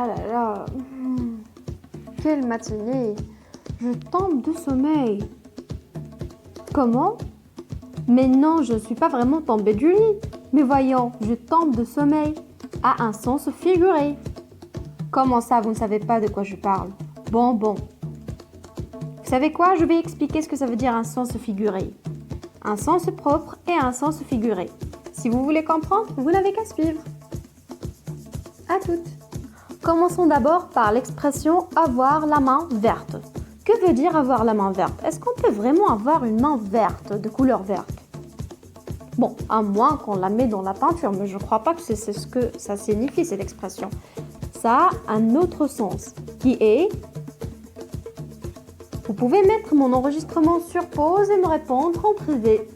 là là là. Quelle matinée. Je tombe de sommeil. Comment? Mais non, je ne suis pas vraiment tombée du lit. Mais voyons, je tombe de sommeil a un sens figuré. Comment ça, vous ne savez pas de quoi je parle? Bon. Vous savez quoi? Je vais expliquer ce que ça veut dire un sens figuré. Un sens propre et un sens figuré. Si vous voulez comprendre, vous n'avez qu'à suivre. À toutes. Commençons d'abord par l'expression « avoir la main verte ». Que veut dire avoir la main verte? Est-ce qu'on peut vraiment avoir une main verte, de couleur verte? Bon, à moins qu'on la mette dans la peinture, mais je ne crois pas que c'est ce que ça signifie, cette expression. Ça a un autre sens, qui est... Vous pouvez mettre mon enregistrement sur pause et me répondre en privé.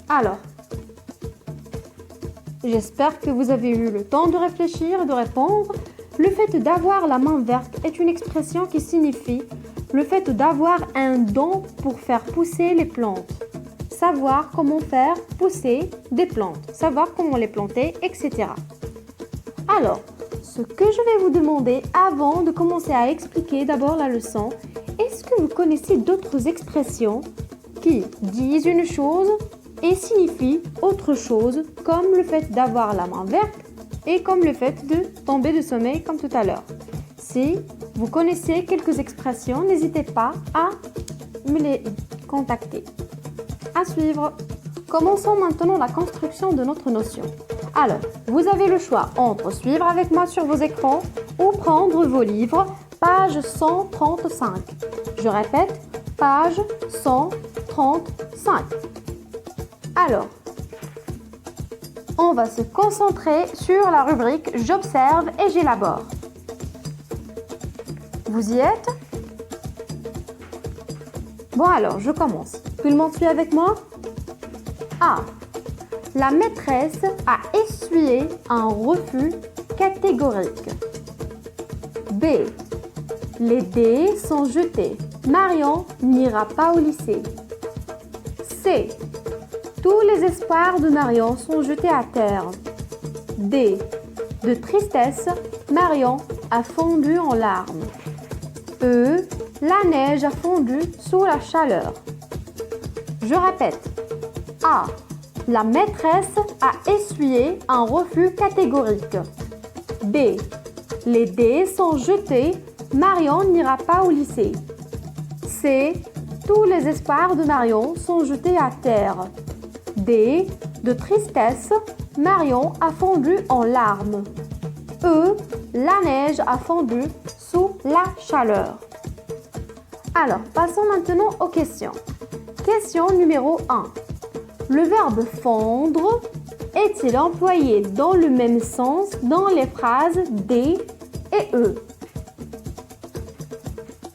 Alors, j'espère que vous avez eu le temps de réfléchir et de répondre. Le fait d'avoir la main verte est une expression qui signifie le fait d'avoir un don pour faire pousser les plantes. Savoir comment faire pousser des plantes, savoir comment les planter, etc. Alors, ce que je vais vous demander avant de commencer à expliquer d'abord la leçon, est-ce que vous connaissez d'autres expressions qui disent une chose et signifient autre chose, comme le fait d'avoir la main verte et comme le fait de tomber de sommeil comme tout à l'heure? Si vous connaissez quelques expressions, n'hésitez pas à me les contacter. À suivre. Commençons maintenant la construction de notre notion. Alors, vous avez le choix entre suivre avec moi sur vos écrans ou prendre vos livres, page 135. Je répète, page 135. Alors, on va se concentrer sur la rubrique « J'observe et j'élabore ». Vous y êtes? Bon alors, je commence. Tout le monde suit avec moi? A. La maîtresse a essuyé un refus catégorique. B. Les dés sont jetés. Marion n'ira pas au lycée. C. Tous les espoirs de Marion sont jetés à terre. D. De tristesse, Marion a fondu en larmes. E. La neige a fondu sous la chaleur. Je répète. A. La maîtresse a essuyé un refus catégorique. B. Les dés sont jetés, Marion n'ira pas au lycée. C. Tous les espoirs de Marion sont jetés à terre. D. De tristesse, Marion a fondu en larmes. E. La neige a fondu sous la chaleur. Alors, passons maintenant aux questions. Question numéro 1. Le verbe fondre est-il employé dans le même sens dans les phrases D et E?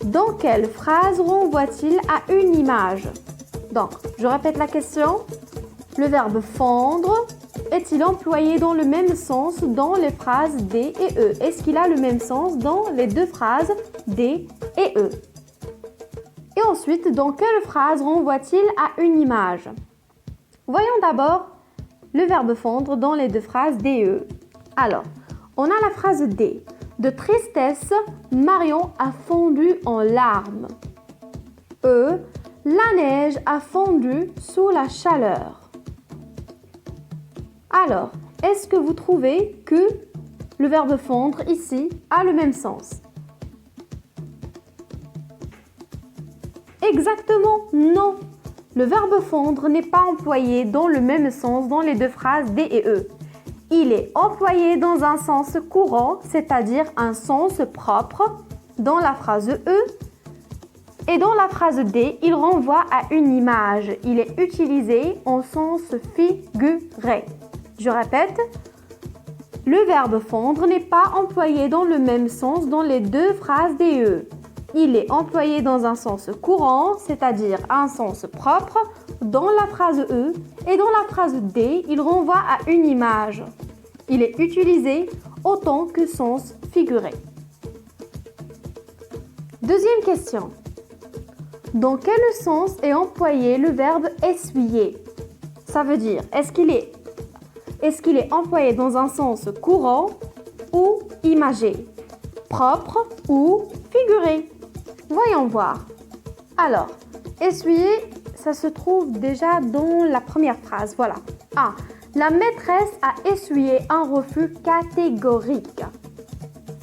Dans quelle phrase renvoie-t-il à une image? Donc, je répète la question. Le verbe fondre est-il employé dans le même sens dans les phrases D et E? Est-ce qu'il a le même sens dans les deux phrases D et E? Et ensuite, dans quelle phrase renvoie-t-il à une image? Voyons d'abord le verbe fondre dans les deux phrases D et E. Alors, on a la phrase D. De tristesse, Marion a fondu en larmes. E. La neige a fondu sous la chaleur. Alors, est-ce que vous trouvez que le verbe fondre ici a le même sens? Exactement, non. Le verbe fondre n'est pas employé dans le même sens dans les deux phrases D et E. Il est employé dans un sens courant, c'est-à-dire un sens propre dans la phrase E. Et dans la phrase D, il renvoie à une image. Il est utilisé en sens figuré. Je répète, le verbe fondre n'est pas employé dans le même sens dans les deux phrases D et E. Il est employé dans un sens courant, c'est-à-dire un sens propre, dans la phrase E, et dans la phrase D, il renvoie à une image. Il est utilisé autant que sens figuré. Deuxième question. Dans quel sens est employé le verbe essuyer? Ça veut dire, est-ce qu'il est employé dans un sens courant, ou imagé, propre ou figuré. Voyons voir. Alors, essuyer, ça se trouve déjà dans la première phrase. Voilà. A. La maîtresse a essuyé un refus catégorique.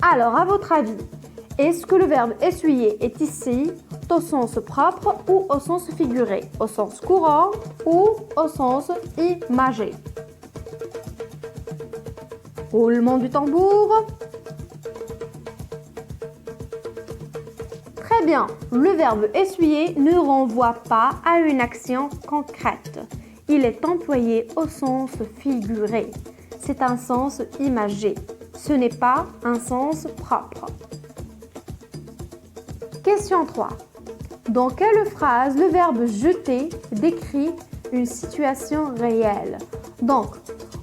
Alors, à votre avis, est-ce que le verbe essuyer est ici au sens propre ou au sens figuré, au sens courant ou au sens imagé? Roulement du tambour. Très bien, le verbe essuyer ne renvoie pas à une action concrète. Il est employé au sens figuré. C'est un sens imagé. Ce n'est pas un sens propre. Question 3. Dans quelle phrase le verbe jeter décrit une situation réelle? Donc,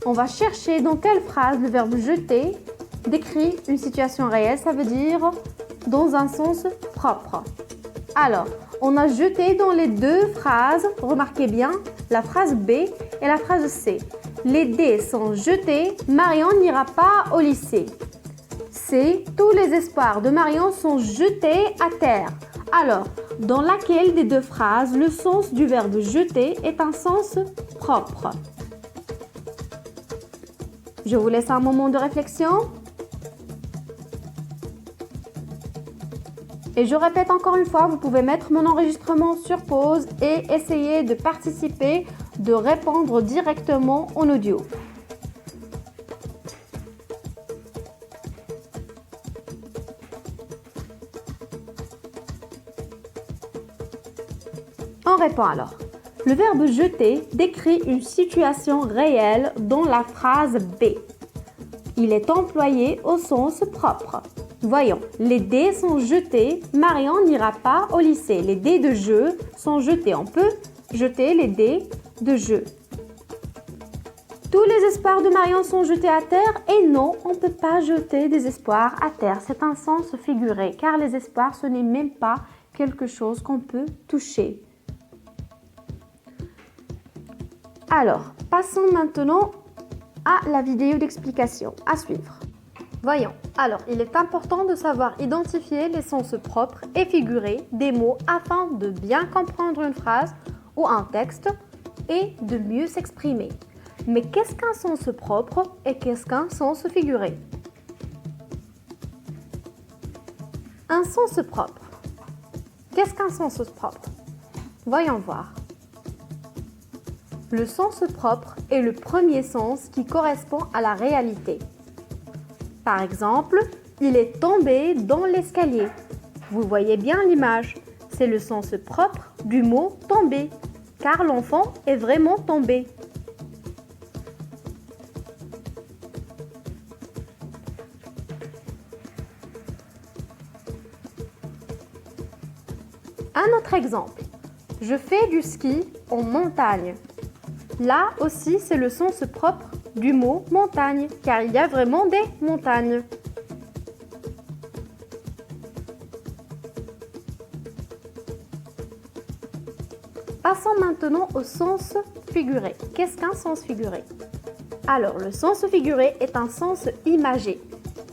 on va chercher dans quelle phrase le verbe jeter décrit une situation réelle. Ça veut dire dans un sens propre. Alors, on a jeté dans les deux phrases, remarquez bien, la phrase B et la phrase C. Les dés sont jetés, Marion n'ira pas au lycée. C. Tous les espoirs de Marion sont jetés à terre. Alors, dans laquelle des deux phrases le sens du verbe jeter est un sens propre? Je vous laisse un moment de réflexion. Et je répète encore une fois, vous pouvez mettre mon enregistrement sur pause et essayer de participer, de répondre directement en audio. On répond alors. Le verbe jeter décrit une situation réelle dans la phrase B. Il est employé au sens propre. Voyons, les dés sont jetés, Marion n'ira pas au lycée. Les dés de jeu sont jetés. On peut jeter les dés de jeu. Tous les espoirs de Marion sont jetés à terre et non, on ne peut pas jeter des espoirs à terre. C'est un sens figuré car les espoirs, ce n'est même pas quelque chose qu'on peut toucher. Alors, passons maintenant à la vidéo d'explication à suivre. Voyons. Alors, il est important de savoir identifier les sens propres et figurés des mots afin de bien comprendre une phrase ou un texte et de mieux s'exprimer. Mais qu'est-ce qu'un sens propre et qu'est-ce qu'un sens figuré? Un sens propre. Qu'est-ce qu'un sens propre? Voyons voir. Le sens propre est le premier sens qui correspond à la réalité. Par exemple, il est tombé dans l'escalier. Vous voyez bien l'image. C'est le sens propre du mot tomber, car l'enfant est vraiment tombé. Un autre exemple. Je fais du ski en montagne. Là aussi, c'est le sens propre du mot montagne, car il y a vraiment des montagnes. Passons maintenant au sens figuré. Qu'est-ce qu'un sens figuré? Alors, le sens figuré est un sens imagé,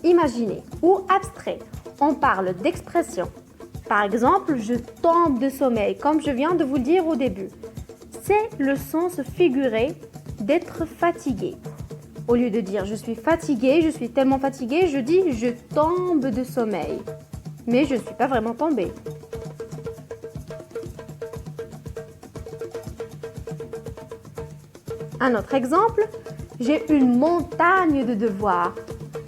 imaginé ou abstrait. On parle d'expression. Par exemple, je tombe de sommeil, comme je viens de vous le dire au début. C'est le sens figuré d'être fatigué. Au lieu de dire je suis fatigué, je suis tellement fatigué, je dis je tombe de sommeil. Mais je ne suis pas vraiment tombée. Un autre exemple, j'ai une montagne de devoirs.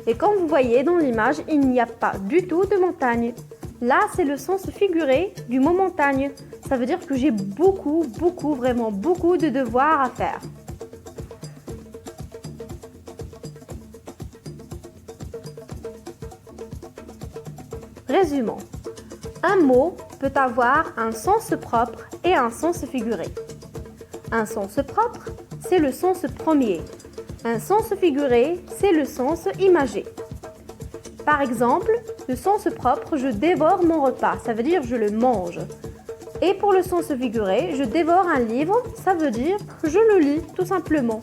Et comme vous voyez dans l'image, il n'y a pas du tout de montagne. Là, c'est le sens figuré du mot montagne. Ça veut dire que j'ai vraiment beaucoup de devoirs à faire. Résumons. Un mot peut avoir un sens propre et un sens figuré. Un sens propre, c'est le sens premier. Un sens figuré, c'est le sens imagé. Par exemple, le sens propre, je dévore mon repas, ça veut dire je le mange. Et pour le sens figuré, je dévore un livre, ça veut dire je le lis tout simplement.